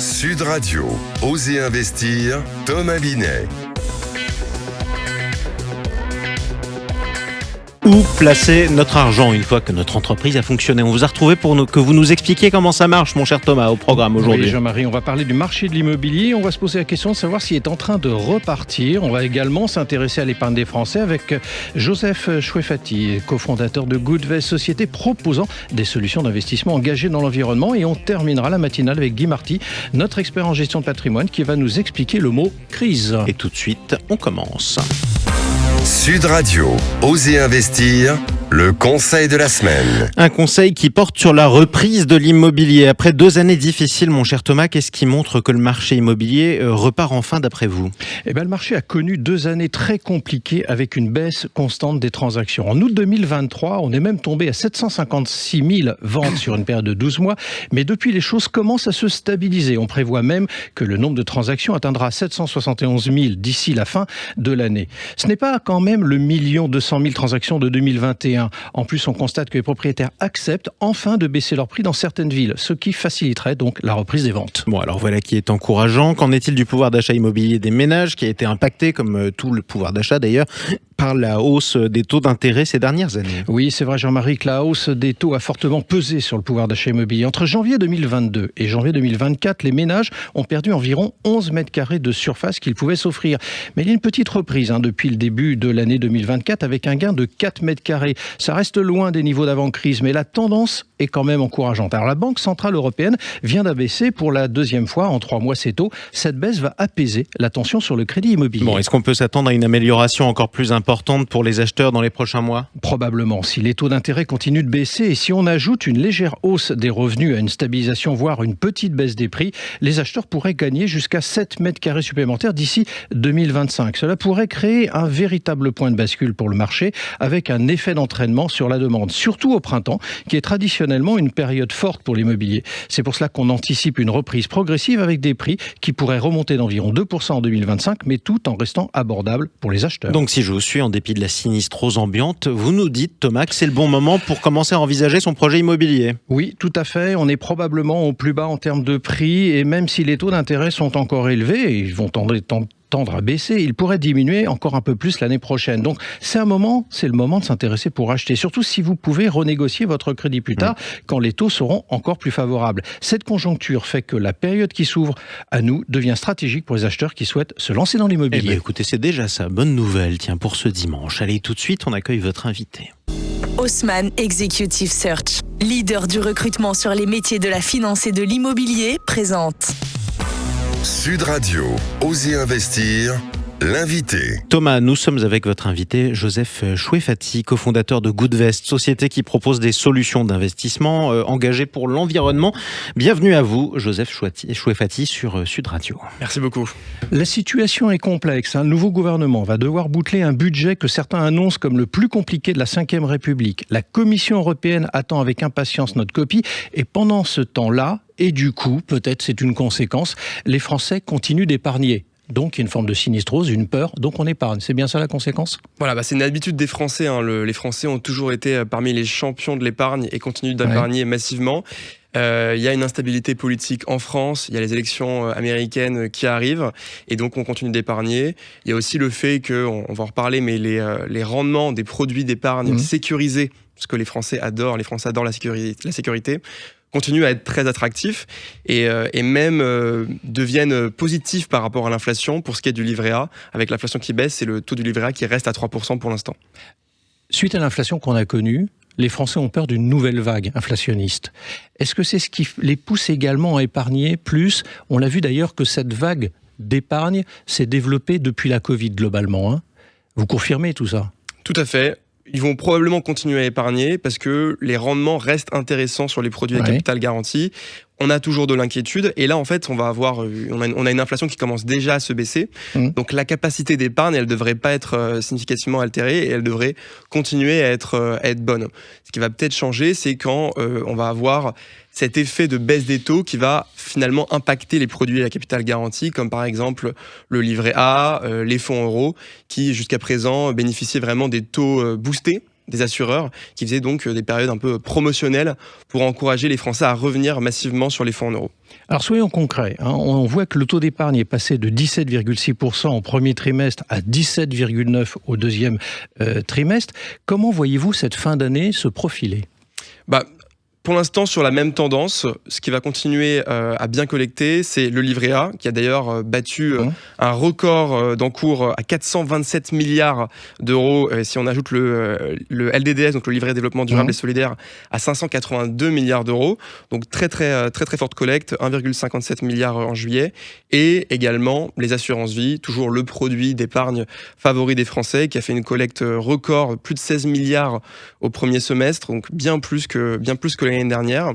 Sud Radio, Osez investir, Thomas Binet. Où placer notre argent une fois que notre entreprise a fonctionné? On vous a retrouvé pour que vous nous expliquiez comment ça marche, mon cher Thomas, au programme aujourd'hui. Oui, Jean-Marie, on va parler du marché de l'immobilier. On va se poser la question de savoir s'il est en train de repartir. On va également s'intéresser à l'épargne des Français avec Joseph Chouefati, cofondateur de Goodvest, société proposant des solutions d'investissement engagées dans l'environnement. Et on terminera la matinale avec Guy Marty, notre expert en gestion de patrimoine, qui va nous expliquer le mot crise. Et tout de suite, on commence. Sud Radio, Osez investir, le conseil de la semaine. Un conseil qui porte sur la reprise de l'immobilier. Après 2 années difficiles, mon cher Thomas, qu'est-ce qui montre que le marché immobilier repart enfin d'après vous? Le marché a connu 2 années très compliquées avec une baisse constante des transactions. En août 2023, on est même tombé à 756 000 ventes sur une période de 12 mois. Mais depuis, les choses commencent à se stabiliser. On prévoit même que le nombre de transactions atteindra 771 000 d'ici la fin de l'année. Ce n'est pas quand même le 1 200 000 transactions de 2021. En plus, on constate que les propriétaires acceptent enfin de baisser leur prix dans certaines villes, ce qui faciliterait donc la reprise des ventes. Bon, alors voilà qui est encourageant. Qu'en est-il du pouvoir d'achat immobilier des ménages, qui a été impacté, comme tout le pouvoir d'achat d'ailleurs, par la hausse des taux d'intérêt ces dernières années? Oui, c'est vrai, Jean-Marie, que la hausse des taux a fortement pesé sur le pouvoir d'achat immobilier. Entre janvier 2022 et janvier 2024, les ménages ont perdu environ 11 mètres carrés de surface qu'ils pouvaient s'offrir. Mais il y a une petite reprise depuis le début de l'année 2024 avec un gain de 4 mètres carrés. Ça reste loin des niveaux d'avant-crise, mais la tendance est quand même encourageante. Alors la Banque Centrale Européenne vient d'abaisser pour la 2e fois en 3 mois ses taux. Cette baisse va apaiser la tension sur le crédit immobilier. Bon, est-ce qu'on peut s'attendre à une amélioration encore plus importante pour les acheteurs dans les prochains mois? Probablement, si les taux d'intérêt continuent de baisser et si on ajoute une légère hausse des revenus à une stabilisation, voire une petite baisse des prix, les acheteurs pourraient gagner jusqu'à 7 mètres carrés supplémentaires d'ici 2025. Cela pourrait créer un véritable point de bascule pour le marché avec un effet d'entraînement sur la demande, surtout au printemps, qui est traditionnellement une période forte pour l'immobilier. C'est pour cela qu'on anticipe une reprise progressive avec des prix qui pourraient remonter d'environ 2% en 2025, mais tout en restant abordables pour les acheteurs. Donc si je vous suis, en dépit de la sinistrose ambiante, vous nous dites, Thomas, que c'est le bon moment pour commencer à envisager son projet immobilier? Oui, tout à fait. On est probablement au plus bas en termes de prix et même si les taux d'intérêt sont encore élevés, ils vont tendre à baisser, il pourrait diminuer encore un peu plus l'année prochaine. Donc c'est le moment de s'intéresser pour acheter, surtout si vous pouvez renégocier votre crédit plus tard quand les taux seront encore plus favorables. Cette conjoncture fait que la période qui s'ouvre à nous devient stratégique pour les acheteurs qui souhaitent se lancer dans l'immobilier. Eh bien, écoutez, c'est déjà ça. Bonne nouvelle, tiens, pour ce dimanche. Allez, tout de suite, on accueille votre invité. Haussmann Executive Search, leader du recrutement sur les métiers de la finance et de l'immobilier, présente Sud Radio, Osez investir, l'invité. Thomas, nous sommes avec votre invité, Joseph Chouefati, cofondateur de Goodvest, société qui propose des solutions d'investissement engagées pour l'environnement. Bienvenue à vous, Joseph Chouefati, sur Sud Radio. Merci beaucoup. La situation est complexe. Le nouveau gouvernement va devoir boucler un budget que certains annoncent comme le plus compliqué de la Ve République. La Commission européenne attend avec impatience notre copie et pendant ce temps-là, et du coup, peut-être c'est une conséquence, les Français continuent d'épargner. Donc, il y a une forme de sinistrose, une peur, donc on épargne. C'est bien ça la conséquence ? Voilà, c'est une habitude des Français. Les Français ont toujours été parmi les champions de l'épargne et continuent d'épargner massivement. Il y a une instabilité politique en France, il y a les élections américaines qui arrivent et donc on continue d'épargner. Il y a aussi le fait que, on va en reparler, mais les rendements des produits d'épargne sécurisés, ce que les Français adorent la sécurité, continuent à être très attractifs et même deviennent positifs par rapport à l'inflation pour ce qui est du livret A. Avec l'inflation qui baisse, c'est le taux du livret A qui reste à 3% pour l'instant. Suite à l'inflation qu'on a connue, les Français ont peur d'une nouvelle vague inflationniste. Est-ce que c'est ce qui les pousse également à épargner plus ? On l'a vu d'ailleurs que cette vague d'épargne s'est développée depuis la Covid globalement. Vous confirmez tout ça ? Tout à fait. Ils vont probablement continuer à épargner parce que les rendements restent intéressants sur les produits à capital garanti. On a toujours de l'inquiétude et là en fait on a une inflation qui commence déjà à se baisser. Donc la capacité d'épargne elle devrait pas être significativement altérée et elle devrait continuer à être bonne. Ce qui va peut-être changer, c'est quand on va avoir cet effet de baisse des taux qui va finalement impacter les produits à capital garanti, comme par exemple le livret A, les fonds euros, qui jusqu'à présent bénéficiaient vraiment des taux boostés. des assureurs qui faisaient donc des périodes un peu promotionnelles pour encourager les Français à revenir massivement sur les fonds en euros. Alors soyons concrets, on voit que le taux d'épargne est passé de 17,6% au premier trimestre à 17,9% au deuxième trimestre. Comment voyez-vous cette fin d'année se profiler ? Pour l'instant, sur la même tendance, ce qui va continuer à bien collecter, c'est le livret A, qui a d'ailleurs battu un record d'encours à 427 milliards d'euros. Si on ajoute le LDDS, donc le livret de développement durable et solidaire, à 582 milliards d'euros. Donc très forte collecte, 1,57 milliard en juillet. Et également les assurances vie, toujours le produit d'épargne favori des Français, qui a fait une collecte record, plus de 16 milliards au premier semestre, donc bien plus que l'année dernière.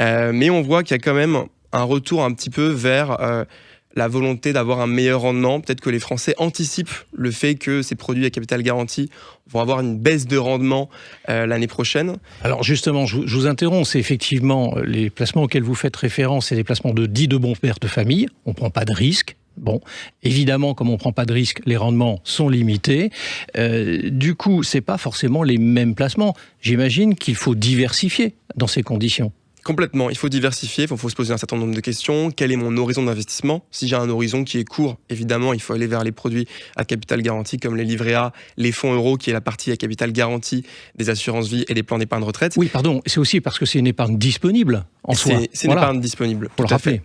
Mais on voit qu'il y a quand même un retour un petit peu vers la volonté d'avoir un meilleur rendement. Peut-être que les Français anticipent le fait que ces produits à capital garanti vont avoir une baisse de rendement l'année prochaine. Alors justement, je vous interromps, c'est effectivement les placements auxquels vous faites référence, c'est des placements dits de bons pères de famille, on ne prend pas de risque. Bon, évidemment, comme on ne prend pas de risque, les rendements sont limités. Du coup, ce n'est pas forcément les mêmes placements. J'imagine qu'il faut diversifier dans ces conditions. Complètement, il faut diversifier, il faut se poser un certain nombre de questions. Quel est mon horizon d'investissement ? Si j'ai un horizon qui est court, évidemment, il faut aller vers les produits à capital garanti comme les livrets A, les fonds euros, qui est la partie à capital garanti des assurances vie et des plans d'épargne retraite. Oui, pardon, c'est aussi parce que c'est une épargne disponible en soi. C'est une épargne disponible, pour le rappeler.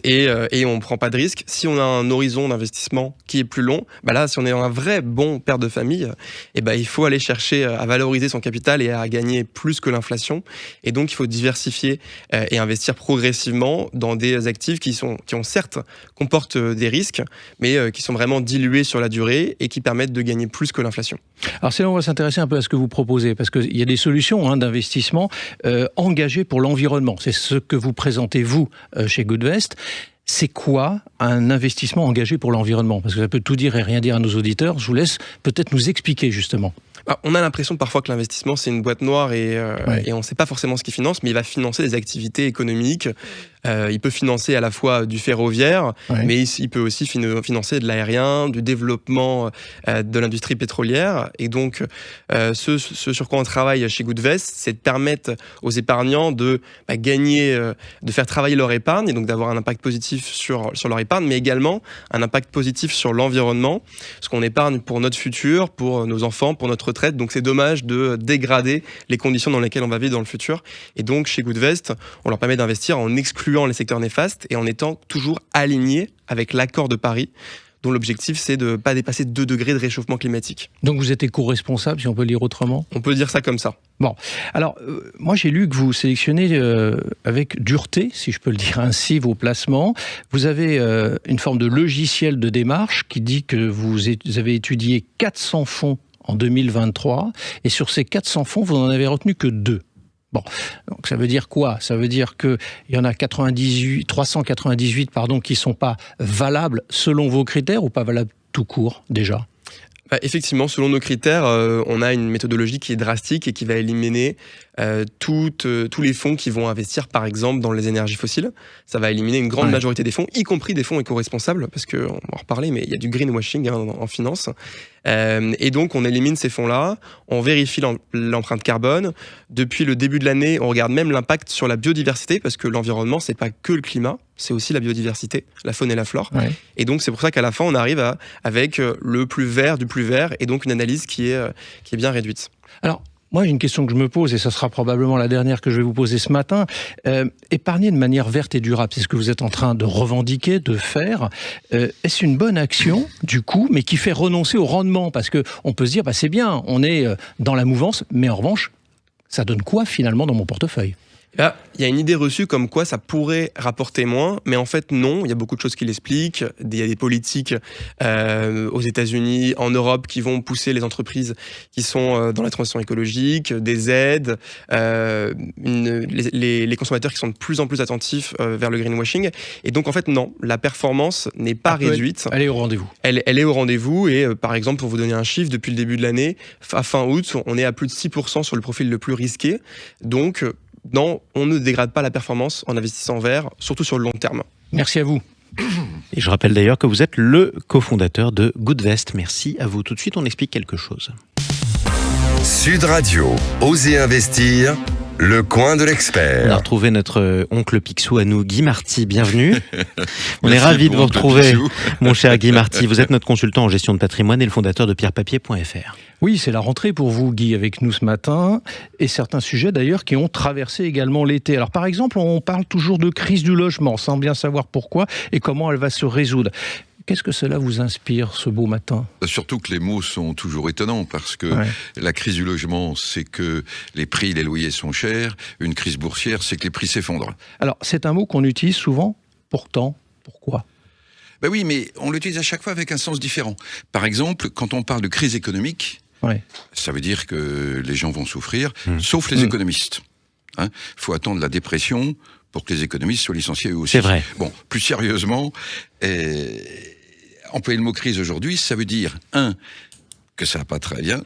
Et on ne prend pas de risque. Si on a un horizon d'investissement qui est plus long, là, si on est un vrai bon père de famille, il faut aller chercher à valoriser son capital et à gagner plus que l'inflation. Et donc, il faut diversifier et investir progressivement dans des actifs qui certes comportent des risques, mais qui sont vraiment dilués sur la durée et qui permettent de gagner plus que l'inflation. Alors c'est là on va s'intéresser un peu à ce que vous proposez, parce qu'il y a des solutions d'investissement engagées pour l'environnement. C'est ce que vous présentez, vous, chez Goodvest. C'est quoi un investissement engagé pour l'environnement ? Parce que ça peut tout dire et rien dire à nos auditeurs. Je vous laisse peut-être nous expliquer justement. On a l'impression parfois que l'investissement c'est une boîte noire et on ne sait pas forcément ce qu'il finance, mais il va financer des activités économiques. Il peut financer à la fois du ferroviaire, mais il peut aussi financer de l'aérien, du développement de l'industrie pétrolière. Et donc, ce sur quoi on travaille chez Goodvest, c'est de permettre aux épargnants de gagner, de faire travailler leur épargne, et donc d'avoir un impact positif sur leur épargne, mais également un impact positif sur l'environnement, parce qu'on épargne pour notre futur, pour nos enfants, pour notre retraite. Donc c'est dommage de dégrader les conditions dans lesquelles on va vivre dans le futur. Et donc chez Goodvest, on leur permet d'investir en excluant les secteurs néfastes et en étant toujours alignés avec l'accord de Paris, dont l'objectif c'est de ne pas dépasser 2 degrés de réchauffement climatique. Donc vous êtes éco-responsable, si on peut le dire autrement ? On peut dire ça comme ça. Bon, alors moi j'ai lu que vous sélectionnez avec dureté, si je peux le dire ainsi, vos placements. Vous avez une forme de logiciel de démarche qui dit que vous avez étudié 400 fonds en 2023, et sur ces 400 fonds, vous n'en avez retenu que 2. Bon, donc ça veut dire quoi ? Ça veut dire qu'il y en a 398 qui ne sont pas valables selon vos critères ou pas valables tout court déjà ? Effectivement, selon nos critères, on a une méthodologie qui est drastique et qui va éliminer tous les fonds qui vont investir, par exemple, dans les énergies fossiles. Ça va éliminer une grande majorité des fonds, y compris des fonds éco-responsables, parce qu'on va en reparler, mais il y a du greenwashing en finance. Et donc, on élimine ces fonds-là, on vérifie l'empreinte carbone. Depuis le début de l'année, on regarde même l'impact sur la biodiversité, parce que l'environnement, c'est pas que le climat, c'est aussi la biodiversité, la faune et la flore. Et donc, c'est pour ça qu'à la fin, on arrive avec le plus vert du plus vert, et donc une analyse qui est bien réduite. Alors, moi, j'ai une question que je me pose, et ça sera probablement la dernière que je vais vous poser ce matin. Épargner de manière verte et durable, c'est ce que vous êtes en train de revendiquer, de faire. Est-ce une bonne action, du coup, mais qui fait renoncer au rendement ? Parce qu'on peut se dire, c'est bien, on est dans la mouvance, mais en revanche, ça donne quoi, finalement, dans mon portefeuille ? Là, il y a une idée reçue comme quoi ça pourrait rapporter moins, mais en fait non, il y a beaucoup de choses qui l'expliquent. Il y a des politiques aux États-Unis, en Europe, qui vont pousser les entreprises qui sont dans la transition écologique, des aides, les consommateurs qui sont de plus en plus attentifs vers le greenwashing. Et donc en fait non, la performance n'est pas réduite. Elle est au rendez-vous. Elle est au rendez-vous et par exemple, pour vous donner un chiffre, depuis le début de l'année, à fin août, on est à plus de 6% sur le profil le plus risqué. Donc non, on ne dégrade pas la performance en investissant vert, surtout sur le long terme. Merci à vous. Et je rappelle d'ailleurs que vous êtes le cofondateur de Goodvest. Merci à vous. Tout de suite, on explique quelque chose. Sud Radio, Osez investir, le coin de On a l'expert. retrouvé notre oncle Picsou à nous, Guy Marty, bienvenue. On est Merci, ravis de vous oncle retrouver, Picsou. mon cher Guy Marty. Vous êtes notre consultant en gestion de patrimoine et le fondateur de pierrepapier.fr. Oui, c'est la rentrée pour vous, Guy, avec nous ce matin, et certains sujets d'ailleurs qui ont traversé également l'été. Alors par exemple, on parle toujours de crise du logement, sans bien savoir pourquoi et comment elle va se résoudre. Qu'est-ce que cela vous inspire ce beau matin ? Surtout que les mots sont toujours étonnants parce que Ouais. la crise du logement, c'est que les prix, les loyers sont chers. Une crise boursière, c'est que les prix s'effondrent. Alors c'est un mot qu'on utilise souvent, pourtant, pourquoi ? Ben oui, mais on l'utilise à chaque fois avec un sens différent. Par exemple, quand on parle de crise économique, Ouais. ça veut dire que les gens vont souffrir, sauf les économistes. Il faut attendre la dépression pour que les économistes soient licenciés eux aussi. C'est vrai. Bon, plus sérieusement, employer le mot crise aujourd'hui, ça veut dire, un, que ça va pas très bien,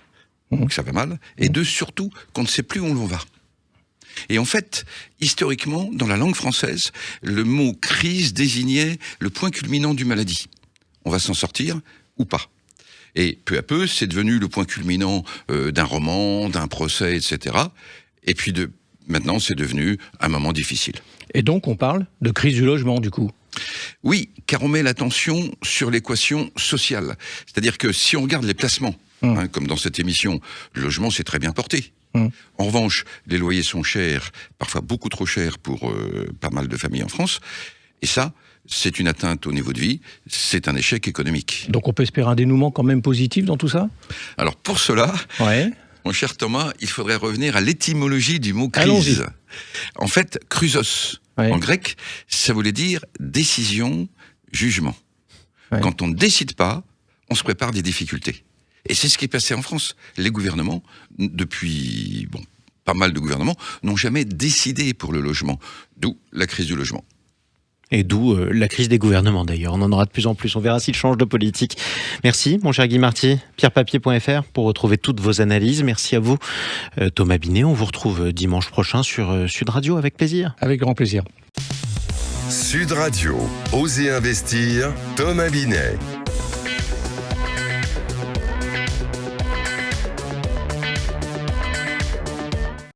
que ça va mal, et deux, surtout, qu'on ne sait plus où l'on va. Et en fait, historiquement, dans la langue française, le mot crise désignait le point culminant d'une maladie. On va s'en sortir ou pas. Et peu à peu, c'est devenu le point culminant d'un roman, d'un procès, etc. Et puis maintenant, c'est devenu un moment difficile. Et donc on parle de crise du logement du coup. Oui, car on met l'attention sur l'équation sociale. C'est-à-dire que si on regarde les placements, comme dans cette émission, le logement s'est très bien porté. En revanche, les loyers sont chers, parfois beaucoup trop chers pour pas mal de familles en France. Et ça, c'est une atteinte au niveau de vie, c'est un échec économique. Donc on peut espérer un dénouement quand même positif dans tout ça ? Alors pour cela, Ouais. mon cher Thomas, il faudrait revenir à l'étymologie du mot crise. Allons-y. En fait, krusos, Ouais. en grec, ça voulait dire décision, jugement. Ouais. Quand on ne décide pas, on se prépare des difficultés. Et c'est ce qui est passé en France. Les gouvernements, depuis pas mal de gouvernements, n'ont jamais décidé pour le logement. D'où la crise du logement. Et d'où la crise des gouvernements d'ailleurs. On en aura de plus en plus. On verra s'il change de politique. Merci, mon cher Guy Marty. Pierrepapier.fr pour retrouver toutes vos analyses. Merci à vous, Thomas Binet. On vous retrouve dimanche prochain sur Sud Radio avec plaisir. Avec grand plaisir. Sud Radio, Osez investir, Thomas Binet.